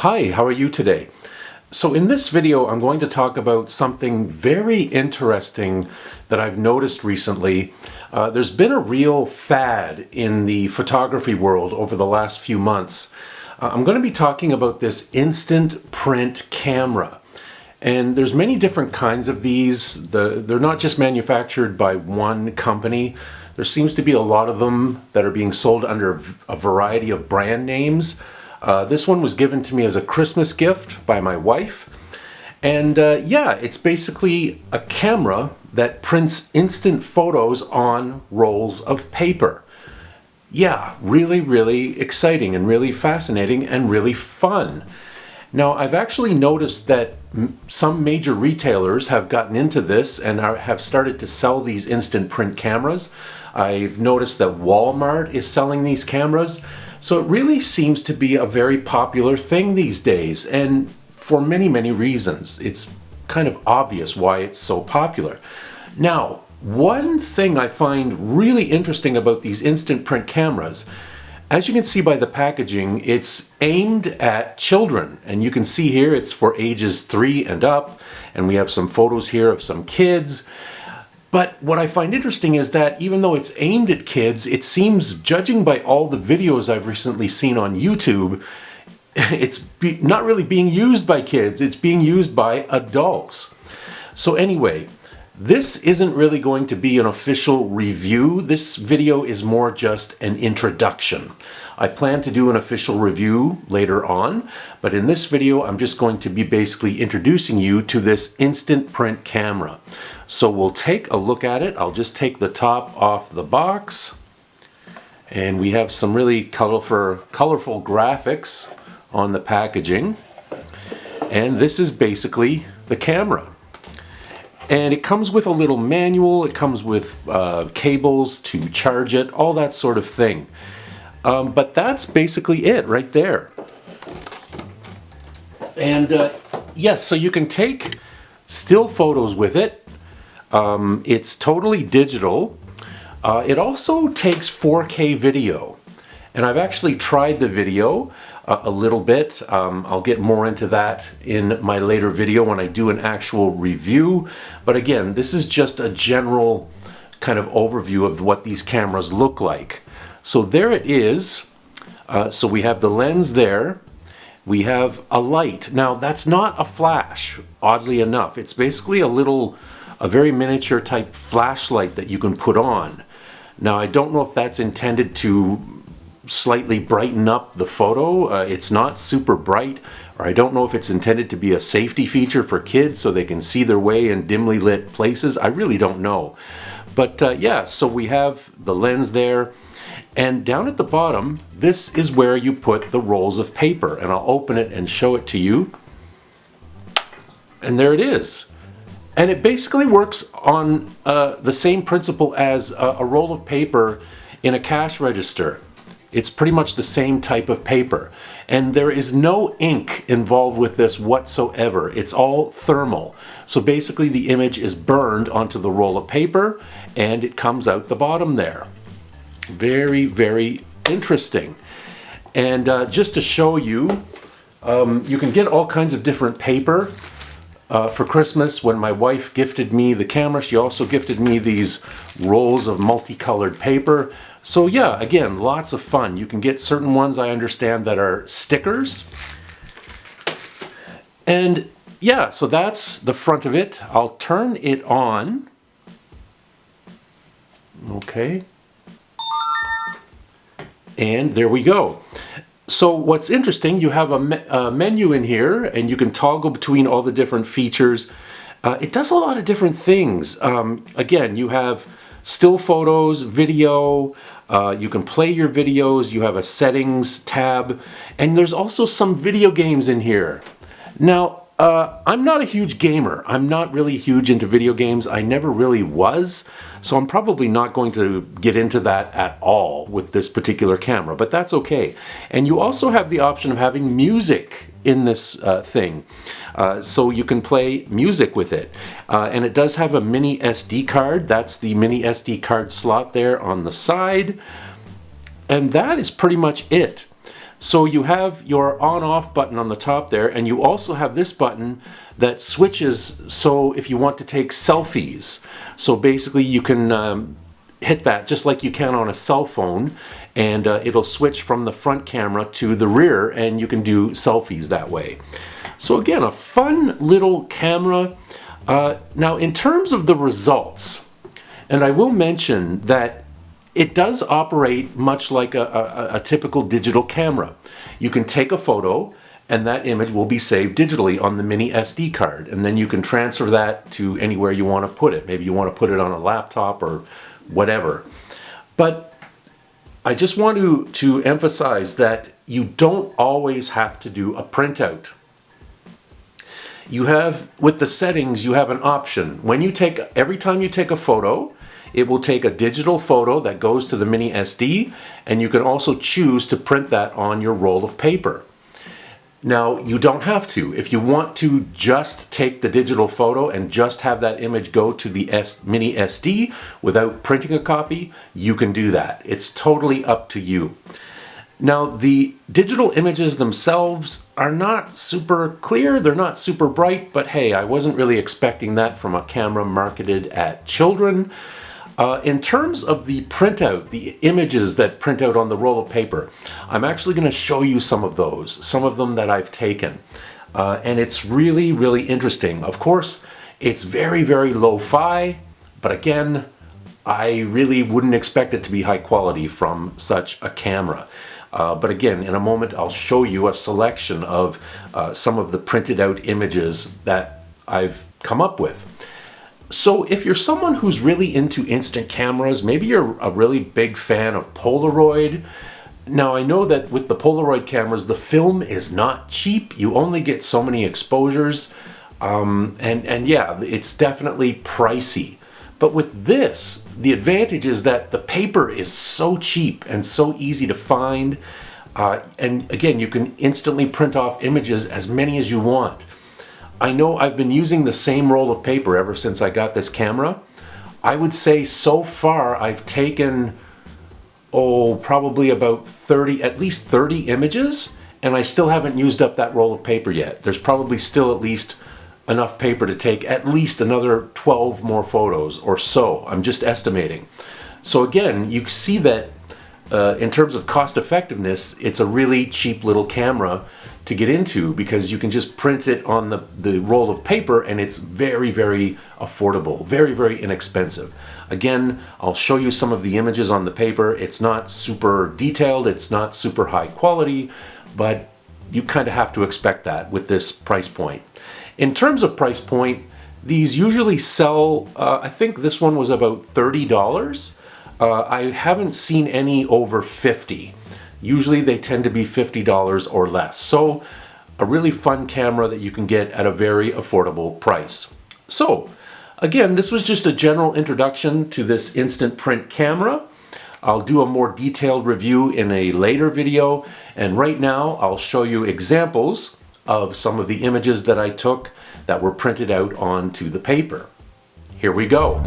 Hi, how are you today? So in this video, I'm going to talk about something very interesting that I've noticed recently. There's been a real fad in the photography world over the last few months. I'm going to be talking about this instant print camera. And there's many different kinds of these. They're not just manufactured by one company. There seems to be a lot of them that are being sold under a variety of brand names. This one was given to me as a Christmas gift by my wife. And yeah, it's basically a camera that prints instant photos on rolls of paper. Yeah, really exciting and really fascinating and really fun. Now, I've actually noticed that some major retailers have gotten into this and have started to sell these instant print cameras. I've noticed that Walmart is selling these cameras. So it really seems to be a very popular thing these days, and for many reasons. It's kind of obvious why it's so popular. Now, one thing I find really interesting about these instant print cameras, as you can see by the packaging, it's aimed at children. And you can see here it's for ages 3 and up, and we have some photos here of some kids. But what I find interesting is that even though it's aimed at kids, it seems, judging by all the videos I've recently seen on YouTube, it's not really being used by kids, it's being used by adults. So anyway, this isn't really going to be an official review. This video is more just an introduction. I plan to do an official review later on, but in this video I'm just going to be basically introducing you to this instant print camera. So we'll take a look at it. I'll just take the top off the box, and we have some really colorful graphics on the packaging. And this is basically the camera. And it comes with a little manual, it comes with cables to charge it, all that sort of thing. But that's basically it right there. And yes, so you can take still photos with it. It's totally digital. It also takes 4K video. And I've actually tried the video a little bit. I'll get more into that in my later video when I do an actual review. But again, this is just a general kind of overview of what these cameras look like. So there it is. So we have the lens there. We have a light. Now that's not a flash, oddly enough. It's basically a very miniature type flashlight that you can put on. Now I don't know if that's intended to slightly brighten up the photo. It's not super bright, or I don't know if it's intended to be a safety feature for kids so they can see their way in dimly lit places. I really don't know. But yeah, so we have the lens there, and down at the bottom, this is where you put the rolls of paper, and I'll open it and show it to you. And there it is. And it basically works on the same principle as a roll of paper in a cash register. It's pretty much the same type of paper. And there is no ink involved with this whatsoever. It's all thermal. So basically the image is burned onto the roll of paper and it comes out the bottom there. Very interesting. And just to show you, you can get all kinds of different paper. For Christmas, when my wife gifted me the camera, she also gifted me these rolls of multicolored paper. So yeah, again, lots of fun. You can get certain ones, I understand, that are stickers. And yeah, so that's the front of it. I'll turn it on. Okay. And there we go. So what's interesting, you have a menu in here, and you can toggle between all the different features. It does a lot of different things. Again, you have still photos, video, you can play your videos, you have a settings tab, and there's also some video games in here. Now, I'm not a huge gamer. I'm not really huge into video games. I never really was. So I'm probably not going to get into that at all with this particular camera, but that's okay. And you also have the option of having music in this thing. So you can play music with it. And it does have a mini SD card. That's the mini SD card slot there on the side. And that is pretty much it. So you have your on-off button on the top there, and you also have this button that switches so if you want to take selfies. So basically you can hit that just like you can on a cell phone, and it'll switch from the front camera to the rear, and you can do selfies that way. So again, a fun little camera. Now in terms of the results, and I will mention that it does operate much like a typical digital camera. You can take a photo and that image will be saved digitally on the mini SD card, and then you can transfer that to anywhere you want to put it. Maybe you want to put it on a laptop or whatever. But I just want to emphasize that you don't always have to do a printout. You have, with the settings, you have an option. Every time you take a photo, it will take a digital photo that goes to the mini SD, and you can also choose to print that on your roll of paper. Now, you don't have to. If you want to just take the digital photo and just have that image go to the mini SD without printing a copy, you can do that. It's totally up to you. Now, the digital images themselves are not super clear, they're not super bright, but hey, I wasn't really expecting that from a camera marketed at children. In terms of the printout, the images that print out on the roll of paper, I'm actually going to show you some of those, some of them that I've taken. And it's really, really interesting. Of course, it's very, very lo-fi, but again, I really wouldn't expect it to be high quality from such a camera. But again, in a moment, I'll show you a selection of some of the printed out images that I've come up with. So if you're someone who's really into instant cameras, maybe you're a really big fan of Polaroid. Now I know that with the Polaroid cameras, the film is not cheap. You only get so many exposures. And yeah, it's definitely pricey. But with this, the advantage is that the paper is so cheap and so easy to find. And again, you can instantly print off images, as many as you want. I know I've been using the same roll of paper ever since I got this camera. I would say so far I've taken, probably about 30, at least 30 images, and I still haven't used up that roll of paper yet. There's probably still at least enough paper to take at least another 12 more photos or so. I'm just estimating. So again, you see that in terms of cost effectiveness, it's a really cheap little camera to get into because you can just print it on the roll of paper, and it's very, very affordable, very, very inexpensive. Again, I'll show you some of the images on the paper. It's not super detailed, it's not super high quality, but you kind of have to expect that with this price point. In terms of price point, these usually sell, I think this one was about $30. I haven't seen any over $50. Usually they tend to be $50 or less. So a really fun camera that you can get at a very affordable price. So again, this was just a general introduction to this instant print camera. I'll do a more detailed review in a later video, and right now I'll show you examples of some of the images that I took that were printed out onto the paper. Here we go.